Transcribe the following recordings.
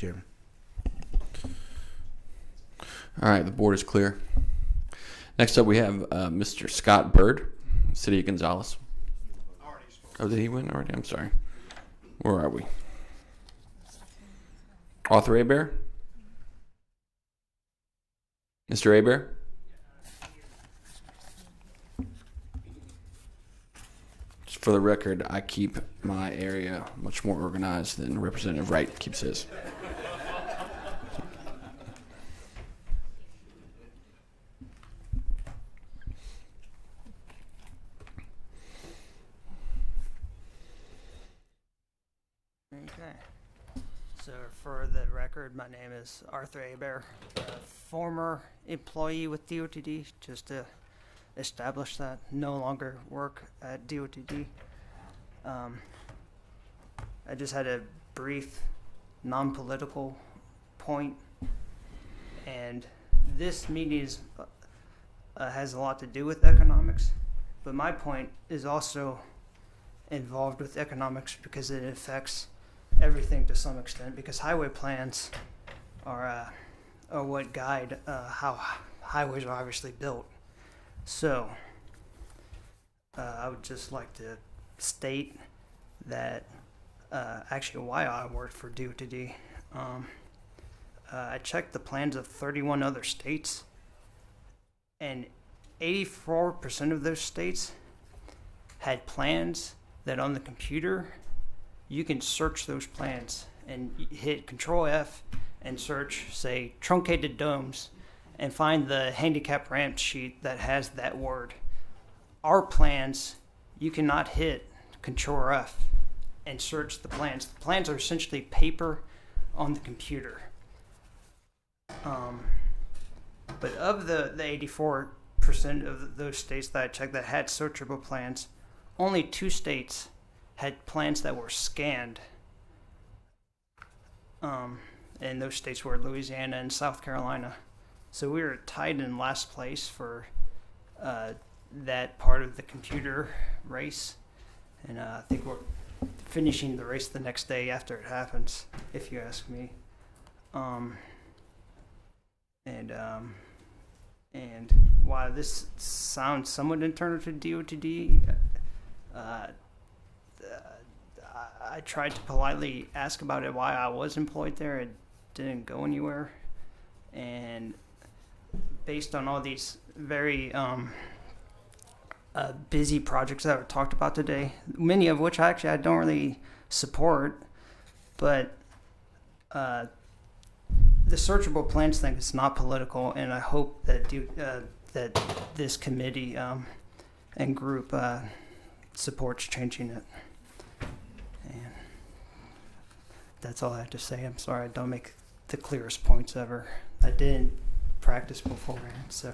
Chairman. All right, the board is clear. Next up, we have Mr. Scott Bird, City of Gonzales. Oh, did he win already? I'm sorry. Where are we? Arthur Abear? Mr. Abear? Just for the record, I keep my area much more organized than Representative Wright keeps his. Okay. So for the record, my name is Arthur Abear, a former employee with DOTD, just to establish that. No longer work at DOTD. I just had a brief, non-political point, and this meeting is, has a lot to do with economics, but my point is also involved with economics because it affects everything to some extent, because highway plans are what guide how highways are obviously built. So I would just like to state that actually why I worked for DOTD. I checked the plans of 31 other states, and 84% of those states had plans that on the computer you can search those plans and hit Ctrl+F and search, say, truncated domes, and find the handicap ramp sheet that has that word. Our plans, you cannot hit Ctrl+F and search the plans. The plans are essentially paper on the computer. But of the 84% of those states that I checked that had searchable plans, only 2 states had plans that were scanned. And those states were Louisiana and South Carolina. So we were tied in last place for that part of the computer race. And I think we're finishing the race the next day after it happens, if you ask me. And while this sounds somewhat internal to DOTD, I tried to politely ask about it, why I was employed there. It didn't go anywhere. And based on all these very busy projects that were talked about today, many of which I don't really support, but the searchable plans thing is not political, and I hope that that this committee and group supports changing it. And that's all I have to say. I'm sorry I don't make the clearest points ever. I didn't practice beforehand, so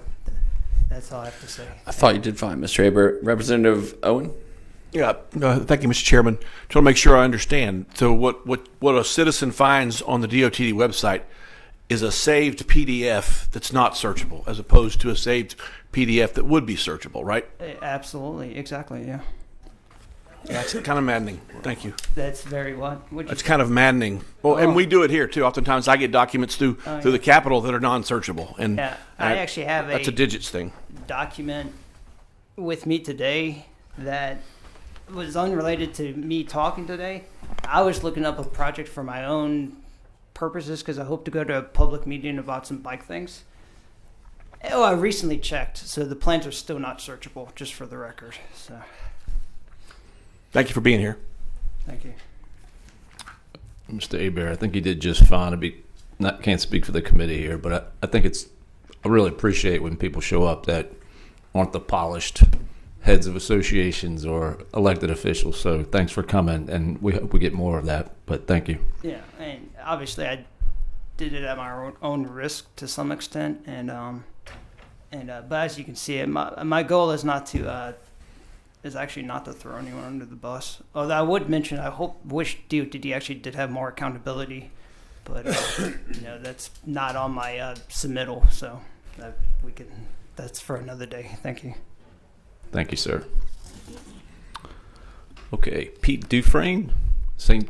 that's all I have to say. I thought you did fine, Mr. Aber. Representative Owen? Yeah, thank you, Mr. Chairman. Just want to make sure I understand. So what a citizen finds on the DOTD website is a saved PDF that's not searchable, as opposed to a saved PDF that would be searchable, right? Absolutely, exactly, yeah. Yeah, it's kind of maddening. Thank you. That's very what? It's kind of maddening. Well, and we do it here too. Oftentimes, I get documents through the Capitol that are non-searchable, and yeah, I actually have that's a digits thing. Document with me today that was unrelated to me talking today. I was looking up a project for my own purposes because I hope to go to a public meeting about some bike things. Oh, I recently checked, so the plans are still not searchable, just for the record. So, thank you for being here. thank you. Mr. Abear, I think you did just fine. Can't speak for the committee here, but I think I really appreciate when people show up that aren't the polished heads of associations or elected officials. So thanks for coming, and we hope we get more of that. But thank you. Yeah, and obviously I did it at my own risk to some extent, and but as you can see, my goal is not to is actually not to throw anyone under the bus. Although I would mention, wish DOTD actually did have more accountability, but that's not on my submittal, so that's for another day. Thank you. Thank you, sir. Okay, Pete Dufresne, St.